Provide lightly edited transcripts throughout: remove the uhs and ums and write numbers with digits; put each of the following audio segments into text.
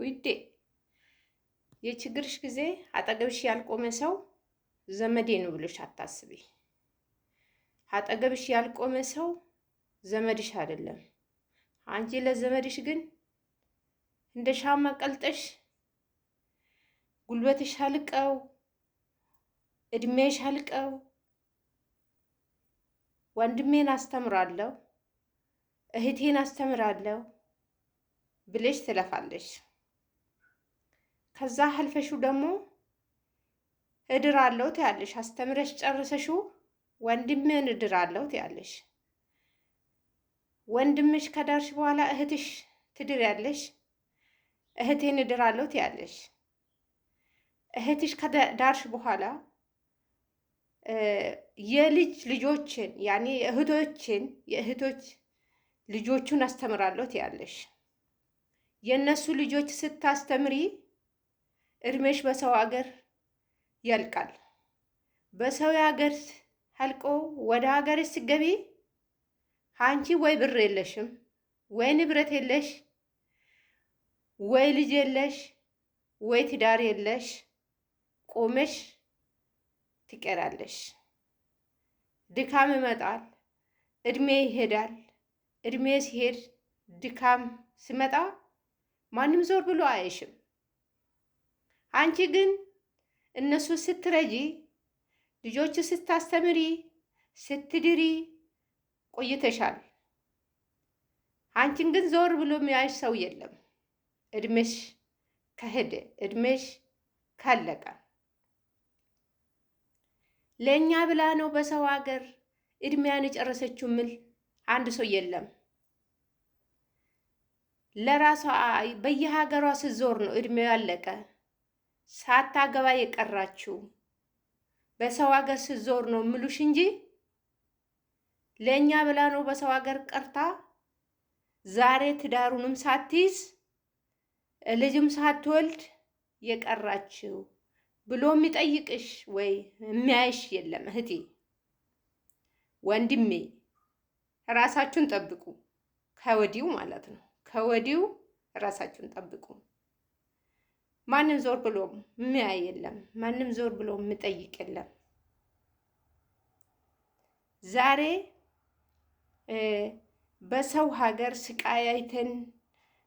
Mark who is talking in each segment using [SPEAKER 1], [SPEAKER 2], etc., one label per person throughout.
[SPEAKER 1] ውዴ የችግርሽ ጊዜ አጠገብሽ ያልቆመ ሰው ዘመዴ ነው ብለሽ አታስቢ። አጠገብሽ ያልቆመ ሰው ዘመድሽ አይደለም። አንቺ ለዘመድሽ ግን እንደ ሻማ ቀልጠሽ ጉልበትሽ አልቀው እድሜሽ አልቀው ወንድሜን አስተምራለሁ እህቴን አስተምራለሁ ብለሽ ትለፋለሽ። ከዛ አልፈሽው ደግሞ እድራለሁ ትያለሽ። አስተምረሽ ጨርሰሽው ወንድሜን እድራለሁ ትያለሽ። ወንድምሽ ከዳርሽ በኋላ እህትሽ ትድሪያለሽ። እህቴን እድራለሁ ትያለሽ። እህትሽ ከዳርሽ በኋላ የልጅ ልጆችን ያኔ የእህቶች ልጆቹን አስተምራለሁ ትያለሽ። የእነሱ ልጆች ስታስተምሪ እድሜሽ በሰው ሀገር ያልቃል። በሰው ሀገር አልቆ ወደ ሀገርሽ ስትገቢ አንቺ ወይ ብር የለሽም፣ ወይ ንብረት የለሽ፣ ወይ ልጅ የለሽ፣ ወይ ትዳር የለሽ፣ ቆመሽ ትቀራለሽ። ድካም ይመጣል፣ እድሜ ይሄዳል። እድሜ ሲሄድ ድካም ሲመጣ ማንም ዞር ብሎ አያይሽም። አንቺ ግን እነሱ ስትረጂ፣ ልጆች ስታስተምሪ፣ ስትድሪ ቆይተሻል። አንቺን ግን ዞር ብሎ የሚያይሽ ሰው የለም። እድሜሽ ከሄደ እድሜሽ ካለቀ ለእኛ ብላ ነው በሰው ሀገር እድሜያን የጨረሰችው ምል አንድ ሰው የለም። ለራሷ በየሀገሯ ስትዞር ነው እድሜው ያለቀ። ሳታገባ የቀራችው በሰው ሀገር ስትዞር ነው ምሉሽ እንጂ ለእኛ ብላ ነው በሰው ሀገር ቀርታ ዛሬ ትዳሩንም ሳትይዝ ልጅም ሳትወልድ የቀራችው ብሎ የሚጠይቅሽ ወይ የሚያይሽ የለም። እህቴ ወንድሜ ራሳችሁን ጠብቁ፣ ከወዲሁ ማለት ነው። ከወዲሁ ራሳችሁን ጠብቁ። ማንም ዞር ብሎ የሚያይ የለም። ማንም ዞር ብሎ የሚጠይቅ የለም። ዛሬ በሰው ሀገር ስቃይ አይተን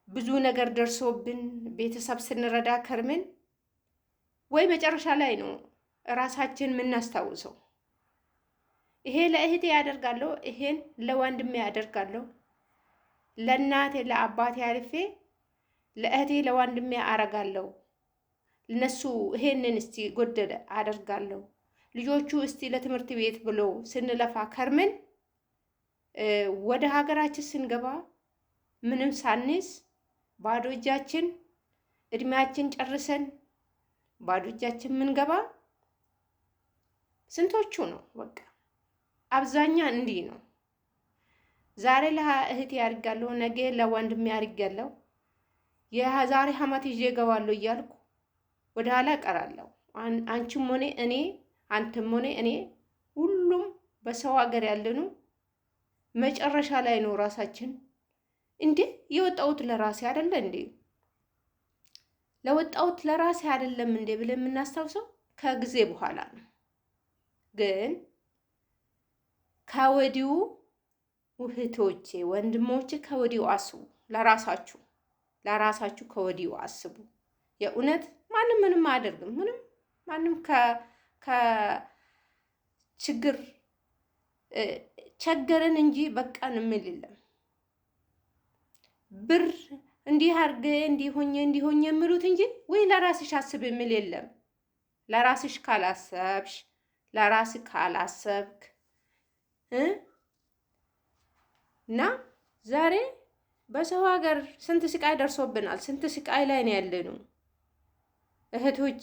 [SPEAKER 1] ብዙ ነገር ደርሶብን ቤተሰብ ስንረዳ ከርምን ወይ መጨረሻ ላይ ነው ራሳችን የምናስታውሰው። ይሄ ለእህቴ ያደርጋለሁ፣ ይሄን ለወንድሜ ያደርጋለሁ፣ ለእናቴ ለአባቴ አልፌ ለእህቴ ለወንድሜ አረጋለሁ። እነሱ ይሄንን እስቲ ጎደለ አደርጋለሁ። ልጆቹ እስቲ ለትምህርት ቤት ብሎ ስንለፋ ከርምን ወደ ሀገራችን ስንገባ ምንም ሳንስ ባዶ እጃችን እድሜያችን ጨርሰን ባዶ እጃችን ምንገባ ስንቶቹ ነው? በቃ አብዛኛ እንዲህ ነው። ዛሬ ለእህቴ ያርጋለሁ፣ ነገ ለወንድሜ ያርጋለሁ፣ የዛሬ ሀማት ይዤ እገባለሁ እያልኩ ወደ ኋላ እቀራለሁ። አንቺም ሆነ እኔ፣ አንተም ሆነ እኔ፣ ሁሉም በሰው ሀገር ያለኑ መጨረሻ ላይ ነው ራሳችን እንዴ የወጣሁት ለራሴ አይደለ እንዴ ለወጣሁት ለራሴ አይደለም እንዴ ብለን የምናስታውሰው ከጊዜ በኋላ ነው። ግን ከወዲሁ እህቶቼ ወንድሞቼ ከወዲሁ አስቡ። ለራሳችሁ ከወዲሁ አስቡ። የእውነት ማንም ምንም አያደርግም። ማንም ከችግር ቸገረን እንጂ በቃን የሚል የለም። ብር እንዲህ አርገ እንዲሆኝ የሚሉት እንጂ ወይ ለራስሽ አስብ የሚል የለም። ለራስሽ ካላሰብሽ ለራስህ ካላሰብክ እና ዛሬ በሰው ሀገር ስንት ስቃይ ደርሶብናል። ስንት ስቃይ ላይ ነው ያለነው እህቶቼ።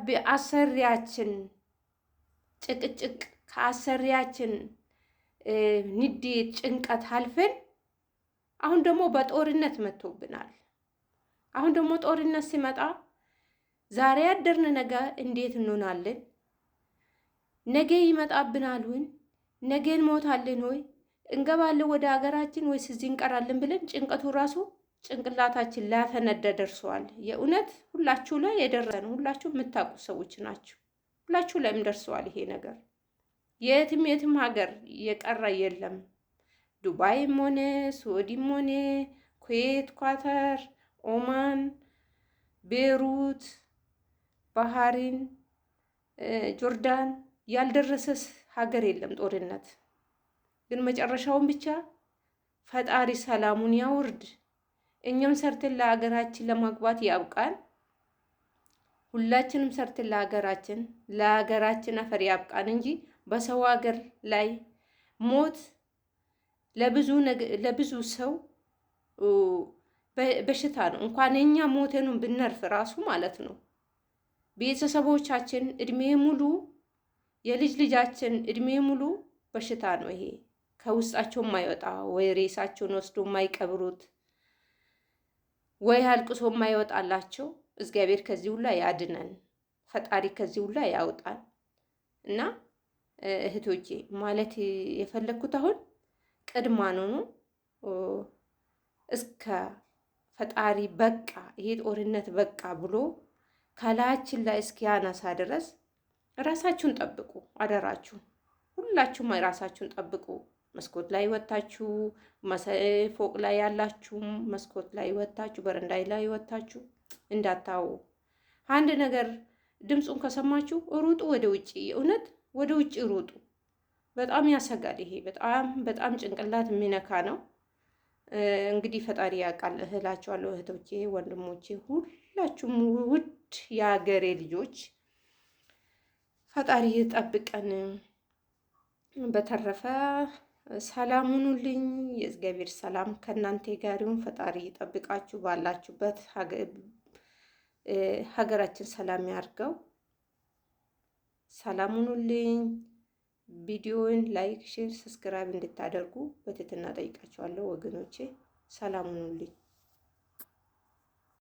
[SPEAKER 1] ከአሰሪያችን ጭቅጭቅ ከአሰሪያችን ንዴት፣ ጭንቀት አልፈን አሁን ደግሞ በጦርነት መጥቶብናል። አሁን ደግሞ ጦርነት ሲመጣ ዛሬ ያደርን ነገ እንዴት እንሆናለን? ነገ ይመጣብናል ወይ? ነገ እንሞታለን ወይ? እንገባለን ወደ ሀገራችን ወይስ እዚህ እንቀራለን ብለን ጭንቀቱ ራሱ ጭንቅላታችን ላፈነዳ ደርሰዋል። የእውነት ሁላችሁ ላይ የደረሰ ነው። ሁላችሁ የምታውቁ ሰዎች ናቸው። ሁላችሁ ላይም ደርሰዋል ይሄ ነገር። የትም የትም ሀገር የቀረ የለም። ዱባይም ሆነ ሳውዲም ሆነ ኩዌት፣ ኳተር፣ ኦማን፣ ቤሩት፣ ባህሪን፣ ጆርዳን ያልደረሰስ ሀገር የለም ጦርነት። ግን መጨረሻውን ብቻ ፈጣሪ ሰላሙን ያውርድ። እኛም ሰርተን ለሀገራችን ለማግባት ያብቃን። ሁላችንም ሰርተን ለሀገራችን አፈር ያብቃን እንጂ በሰው ሀገር ላይ ሞት ለብዙ ሰው በሽታ ነው። እንኳን እኛ ሞተኑን ብነርፍ ራሱ ማለት ነው። ቤተሰቦቻችን እድሜ ሙሉ የልጅ ልጃችን እድሜ ሙሉ በሽታ ነው ይሄ ከውስጣቸው የማይወጣ ወይ ሬሳቸውን ወስዶ የማይቀብሩት ወይ አልቅሶ የማይወጣላቸው። እግዚአብሔር ከዚህ ሁላ ያድነን፣ ፈጣሪ ከዚህ ሁላ ያውጣን። እና እህቶቼ ማለት የፈለግኩት አሁን ቅድማ ነው እስከ ፈጣሪ በቃ ይሄ ጦርነት በቃ ብሎ ከላያችን ላይ እስኪያነሳ ድረስ ራሳችሁን ጠብቁ፣ አደራችሁ። ሁላችሁም ራሳችሁን ጠብቁ። መስኮት ላይ ወታችሁ፣ ፎቅ ላይ ያላችሁ መስኮት ላይ ወታችሁ፣ በረንዳይ ላይ ወታችሁ እንዳታው። አንድ ነገር ድምፁን ከሰማችሁ ሩጡ ወደ ውጪ፣ እውነት ወደ ውጪ ሩጡ። በጣም ያሰጋል። ይሄ በጣም ጭንቅላት የሚነካ ነው። እንግዲህ ፈጣሪ ያውቃል እላችኋለሁ እህቶቼ፣ ወንድሞቼ፣ ሁላችሁም ውድ የሀገሬ ልጆች ፈጣሪ ይጠብቀን። በተረፈ ሰላም ሁኑልኝ። የእግዚአብሔር ሰላም ከእናንተ ጋር ይሁን። ፈጣሪ ይጠብቃችሁ። ባላችሁበት ሀገራችን ሰላም ያርገው። ሰላም ሁኑልኝ። ቪዲዮውን ላይክ፣ ሼር፣ ሰብስክራይብ እንድታደርጉ በትህትና ጠይቃችኋለሁ ወገኖቼ። ሰላም ሁኑልኝ።